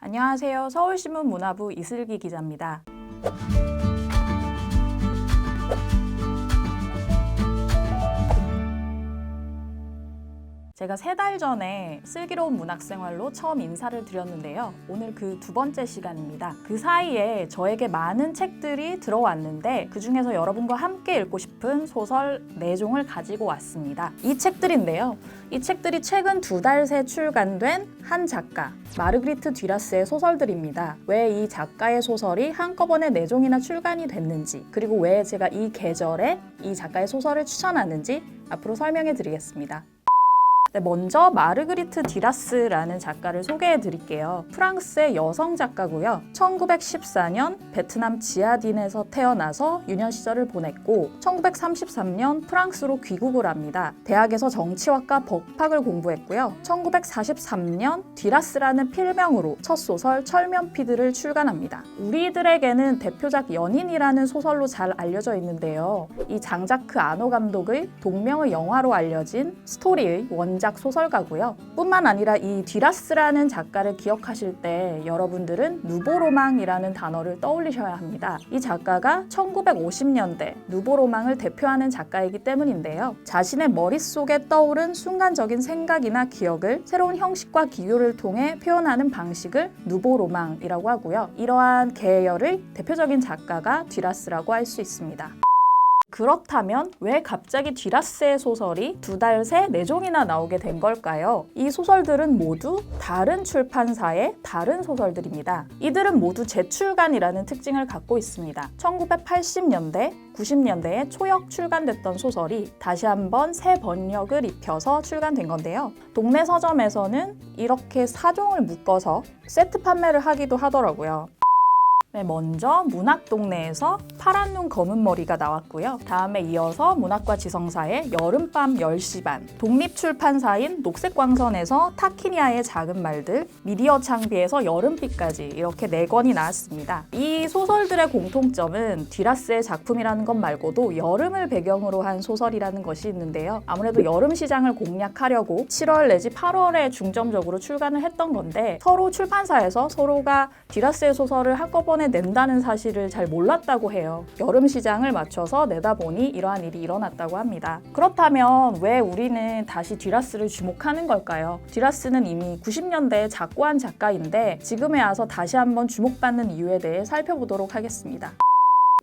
안녕하세요. 서울신문 문화부 이슬기 기자입니다. 제가 3달 전에 슬기로운 문학생활로 처음 인사를 드렸는데요. 오늘 그 2번째 시간입니다. 그 사이에 저에게 많은 책들이 들어왔는데 그중에서 여러분과 함께 읽고 싶은 소설 4종을 가지고 왔습니다. 이 책들인데요. 이 책들이 최근 2달 새 출간된 한 작가, 마르그리트 듀라스의 소설들입니다. 왜 이 작가의 소설이 한꺼번에 4종이나 출간이 됐는지, 그리고 왜 제가 이 계절에 이 작가의 소설을 추천하는지 앞으로 설명해 드리겠습니다. 먼저 마르그리트 듀라스라는 작가를 소개해 드릴게요. 프랑스의 여성 작가고요. 1914년 베트남 지아딘에서 태어나서 유년 시절을 보냈고 1933년 프랑스로 귀국을 합니다. 대학에서 정치학과 법학을 공부했고요. 1943년 듀라스라는 필명으로 첫 소설 철면피드를 출간합니다. 우리들에게는 대표작 연인이라는 소설로 잘 알려져 있는데요. 이 장자크 아노 감독의 동명의 영화로 알려진 스토리의 원작 소설가고요. 뿐만 아니라 이 듀라스라는 작가를 기억하실 때 여러분들은 누보로망이라는 단어를 떠올리셔야 합니다. 이 작가가 1950년대 누보로망을 대표하는 작가이기 때문인데요. 자신의 머릿속에 떠오른 순간적인 생각이나 기억을 새로운 형식과 기교를 통해 표현하는 방식을 누보로망이라고 하고요. 이러한 계열의 대표적인 작가가 듀라스라고 할 수 있습니다. 그렇다면 왜 갑자기 듀라스의 소설이 2달 새 4종이나 나오게 된 걸까요? 이 소설들은 모두 다른 출판사의 다른 소설들입니다. 이들은 모두 재출간이라는 특징을 갖고 있습니다. 1980년대, 90년대에 초역 출간됐던 소설이 다시 한번 새 번역을 입혀서 출간된 건데요. 동네 서점에서는 이렇게 4종을 묶어서 세트 판매를 하기도 하더라고요. 먼저 문학동네에서 파란 눈 검은 머리가 나왔고요. 다음에 이어서 문학과 지성사의 여름밤 10시 반, 독립출판사인 녹색광선에서 타키니아의 작은 말들, 미디어 창비에서 여름빛까지 이렇게 4권이 나왔습니다. 이 소설들의 공통점은 듀라스의 작품이라는 것 말고도 여름을 배경으로 한 소설이라는 것이 있는데요. 아무래도 여름 시장을 공략하려고 7월 내지 8월에 중점적으로 출간을 했던 건데 서로 출판사에서 서로가 듀라스의 소설을 한꺼번에 낸다는 사실을 잘 몰랐다고 해요. 여름 시장을 맞춰서 내다 보니 이러한 일이 일어났다고 합니다. 그렇다면 왜 우리는 다시 듀라스를 주목하는 걸까요? 듀라스는 이미 90년대에 작고한 작가인데 지금에 와서 다시 한번 주목받는 이유에 대해 살펴보도록 하겠습니다.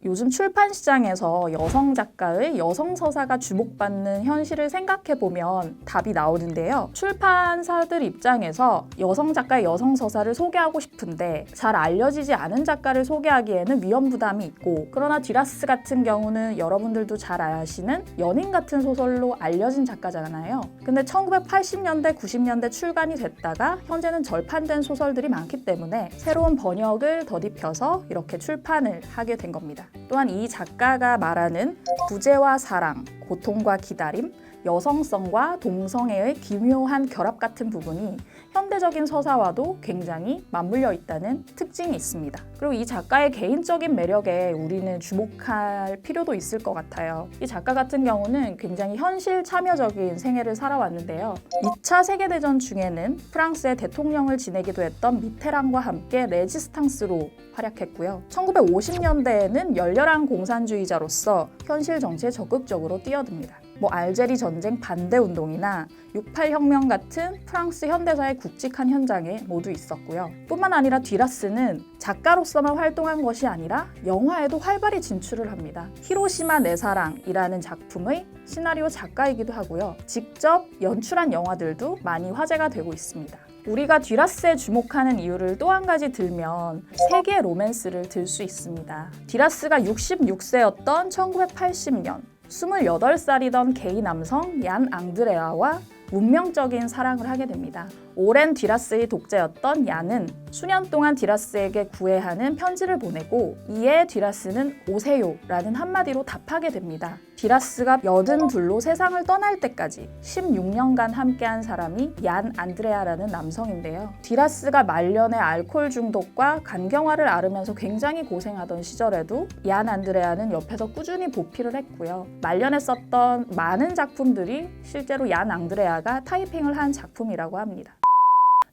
요즘 출판 시장에서 여성 작가의 여성 서사가 주목받는 현실을 생각해보면 답이 나오는데요. 출판사들 입장에서 여성 작가의 여성 서사를 소개하고 싶은데 잘 알려지지 않은 작가를 소개하기에는 위험 부담이 있고, 그러나 듀라스 같은 경우는 여러분들도 잘 아시는 연인 같은 소설로 알려진 작가잖아요. 근데 1980년대, 90년대 출간이 됐다가 현재는 절판된 소설들이 많기 때문에 새로운 번역을 덧입혀서 이렇게 출판을 하게 된 겁니다. 또한 이 작가가 말하는 부재와 사랑, 고통과 기다림, 여성성과 동성애의 기묘한 결합 같은 부분이 현대적인 서사와도 굉장히 맞물려 있다는 특징이 있습니다. 그리고 이 작가의 개인적인 매력에 우리는 주목할 필요도 있을 것 같아요. 이 작가 같은 경우는 굉장히 현실 참여적인 생애를 살아왔는데요. 2차 세계대전 중에는 프랑스의 대통령을 지내기도 했던 미테랑과 함께 레지스탕스로 활약했고요. 1950년대에는 열렬한 공산주의자로서 현실 정치에 적극적으로 뛰어듭니다. 알제리 전쟁 반대 운동이나 68 혁명 같은 프랑스 현대사의 굵직한 현장에 모두 있었고요. 뿐만 아니라 듀라스는 작가로서만 활동한 것이 아니라 영화에도 활발히 진출을 합니다. 히로시마 내 사랑이라는 작품의 시나리오 작가이기도 하고요. 직접 연출한 영화들도 많이 화제가 되고 있습니다. 우리가 듀라스에 주목하는 이유를 또 한 가지 들면 세계 로맨스를 들 수 있습니다. 듀라스가 66세였던 1980년 28살이던 게이 남성 얀 앙드레아와 운명적인 사랑을 하게 됩니다. 오랜 듀라스의 독자였던 얀은 수년 동안 듀라스에게 구애하는 편지를 보내고 이에 듀라스는 오세요라는 한마디로 답하게 됩니다. 듀라스가 82로 세상을 떠날 때까지 16년간 함께한 사람이 얀 안드레아라는 남성인데요. 듀라스가 말년의 알코올 중독과 간경화를 앓으면서 굉장히 고생하던 시절에도 얀 안드레아는 옆에서 꾸준히 보필을 했고요. 말년에 썼던 많은 작품들이 실제로 얀 앙드레아가 타이핑을 한 작품이라고 합니다.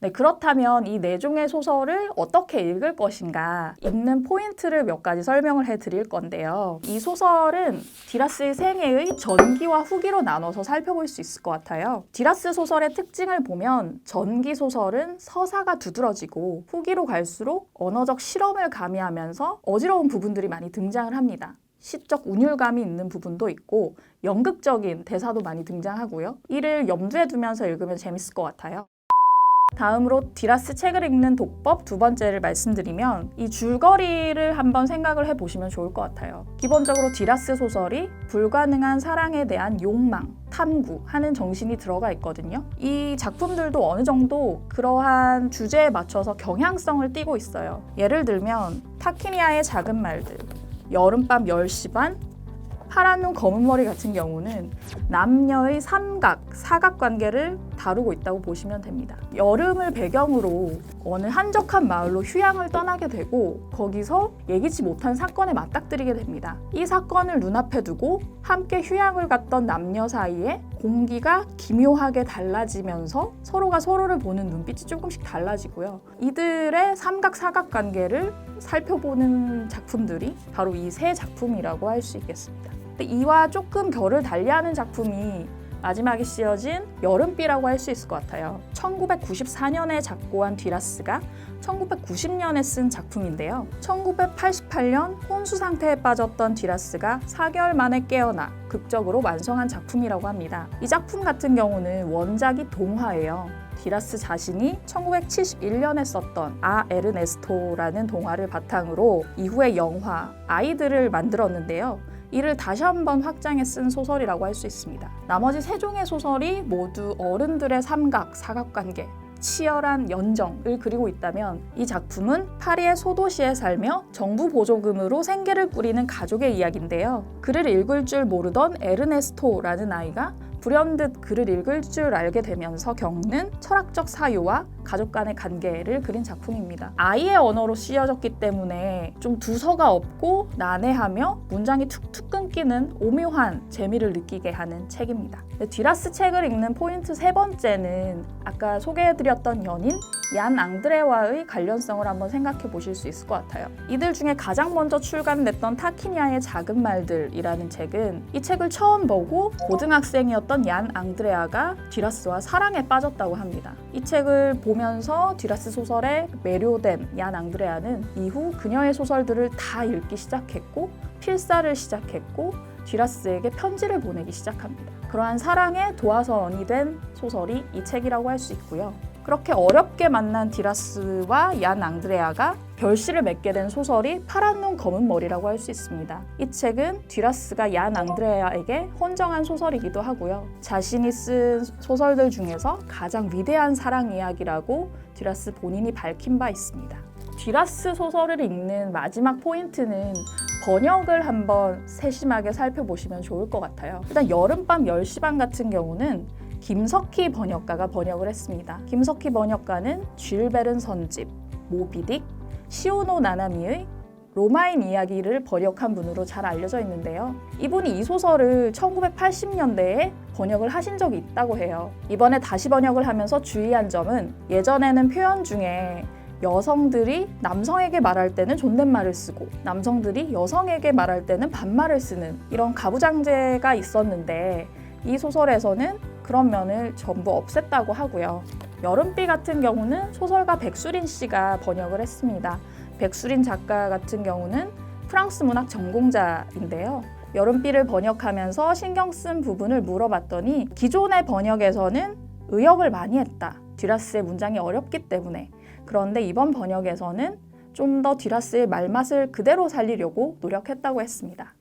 네, 그렇다면 이 네 종의 소설을 어떻게 읽을 것인가 읽는 포인트를 몇 가지 설명을 해드릴 건데요. 이 소설은 디라스의 생애의 전기와 후기로 나눠서 살펴볼 수 있을 것 같아요. 디라스 소설의 특징을 보면 전기 소설은 서사가 두드러지고 후기로 갈수록 언어적 실험을 가미하면서 어지러운 부분들이 많이 등장을 합니다. 시적 운율감이 있는 부분도 있고 연극적인 대사도 많이 등장하고요. 이를 염두에 두면서 읽으면 재밌을 것 같아요. 다음으로 디라스 책을 읽는 독법 두 번째를 말씀드리면 이 줄거리를 한번 생각을 해보시면 좋을 것 같아요. 기본적으로 디라스 소설이 불가능한 사랑에 대한 욕망, 탐구 하는 정신이 들어가 있거든요. 이 작품들도 어느 정도 그러한 주제에 맞춰서 경향성을 띠고 있어요. 예를 들면 타키니아의 작은 말들, 여름밤 10시 반, 파란 눈 검은 머리 같은 경우는 남녀의 삼각, 사각관계를 다루고 있다고 보시면 됩니다. 여름을 배경으로 어느 한적한 마을로 휴양을 떠나게 되고 거기서 예기치 못한 사건에 맞닥뜨리게 됩니다. 이 사건을 눈앞에 두고 함께 휴양을 갔던 남녀 사이에 공기가 기묘하게 달라지면서 서로가 서로를 보는 눈빛이 조금씩 달라지고요. 이들의 삼각, 사각관계를 살펴보는 작품들이 바로 이 세 작품이라고 할 수 있겠습니다. 이와 조금 결을 달리하는 작품이 마지막에 씌어진 여름비라고 할 수 있을 것 같아요. 1994년에 작고한 디라스가 1990년에 쓴 작품인데요. 1988년 혼수 상태에 빠졌던 디라스가 4개월 만에 깨어나 극적으로 완성한 작품이라고 합니다. 이 작품 같은 경우는 원작이 동화예요. 디라스 자신이 1971년에 썼던 아 에르네스토라는 동화를 바탕으로 이후에 영화 아이들을 만들었는데요. 이를 다시 한번 확장해 쓴 소설이라고 할 수 있습니다. 나머지 세 종의 소설이 모두 어른들의 삼각, 사각관계, 치열한 연정을 그리고 있다면 이 작품은 파리의 소도시에 살며 정부 보조금으로 생계를 꾸리는 가족의 이야기인데요. 글을 읽을 줄 모르던 에르네스토라는 아이가 불현듯 글을 읽을 줄 알게 되면서 겪는 철학적 사유와 가족 간의 관계를 그린 작품입니다. 아이의 언어로 쓰여졌기 때문에 좀 두서가 없고 난해하며 문장이 툭툭 끊기는 오묘한 재미를 느끼게 하는 책입니다. 디라스 책을 읽는 포인트 세 번째는 아까 소개해드렸던 연인 얀 앙드레와의 관련성을 한번 생각해 보실 수 있을 것 같아요. 이들 중에 가장 먼저 출간됐던 타키니아의 작은 말들이라는 책은 이 책을 처음 보고 고등학생이었던 얀 앙드레아가 디라스와 사랑에 빠졌다고 합니다. 이 책을 보면서 디라스 소설에 매료된 얀 앙드레아는 이후 그녀의 소설들을 다 읽기 시작했고 필사를 시작했고 디라스에게 편지를 보내기 시작합니다. 그러한 사랑의 도화선이 된 소설이 이 책이라고 할 수 있고요. 그렇게 어렵게 만난 디라스와 얀 앙드레아가 결실을 맺게 된 소설이 파란 눈 검은 머리라고 할 수 있습니다. 이 책은 디라스가 얀 앙드레아에게 헌정한 소설이기도 하고요. 자신이 쓴 소설들 중에서 가장 위대한 사랑 이야기라고 디라스 본인이 밝힌 바 있습니다. 디라스 소설을 읽는 마지막 포인트는 번역을 한번 세심하게 살펴보시면 좋을 것 같아요. 일단 여름밤 10시 반 같은 경우는 김석희 번역가가 번역을 했습니다. 김석희 번역가는 쥘 베른 선집, 모비딕, 시오노 나나미의 로마인 이야기를 번역한 분으로 잘 알려져 있는데요. 이분이 이 소설을 1980년대에 번역을 하신 적이 있다고 해요. 이번에 다시 번역을 하면서 주의한 점은 예전에는 표현 중에 여성들이 남성에게 말할 때는 존댓말을 쓰고 남성들이 여성에게 말할 때는 반말을 쓰는 이런 가부장제가 있었는데 이 소설에서는 그런 면을 전부 없앴다고 하고요. 여름비 같은 경우는 소설가 백수린 씨가 번역을 했습니다. 백수린 작가 같은 경우는 프랑스 문학 전공자인데요. 여름비를 번역하면서 신경 쓴 부분을 물어봤더니 기존의 번역에서는 의역을 많이 했다. 디라스의 문장이 어렵기 때문에. 그런데 이번 번역에서는 좀 더 디라스의 말맛을 그대로 살리려고 노력했다고 했습니다.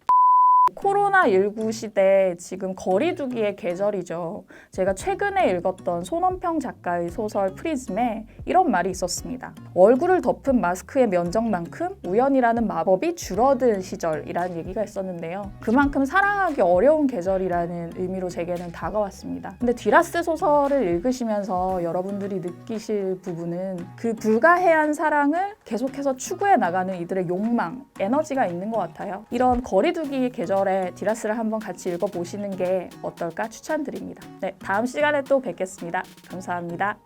코로나19 시대 지금 거리두기의 계절이죠. 제가 최근에 읽었던 손원평 작가의 소설 프리즘에 이런 말이 있었습니다. 얼굴을 덮은 마스크의 면적만큼 우연이라는 마법이 줄어든 시절이라는 얘기가 있었는데요. 그만큼 사랑하기 어려운 계절이라는 의미로 제게는 다가왔습니다. 근데 디라스 소설을 읽으시면서 여러분들이 느끼실 부분은 그 불가해한 사랑을 계속해서 추구해 나가는 이들의 욕망, 에너지가 있는 것 같아요. 이런 거리두기 계절에 디라스를 한번 같이 읽어보시는 게 어떨까 추천드립니다. 네, 다음 시간에 또 뵙겠습니다. 감사합니다.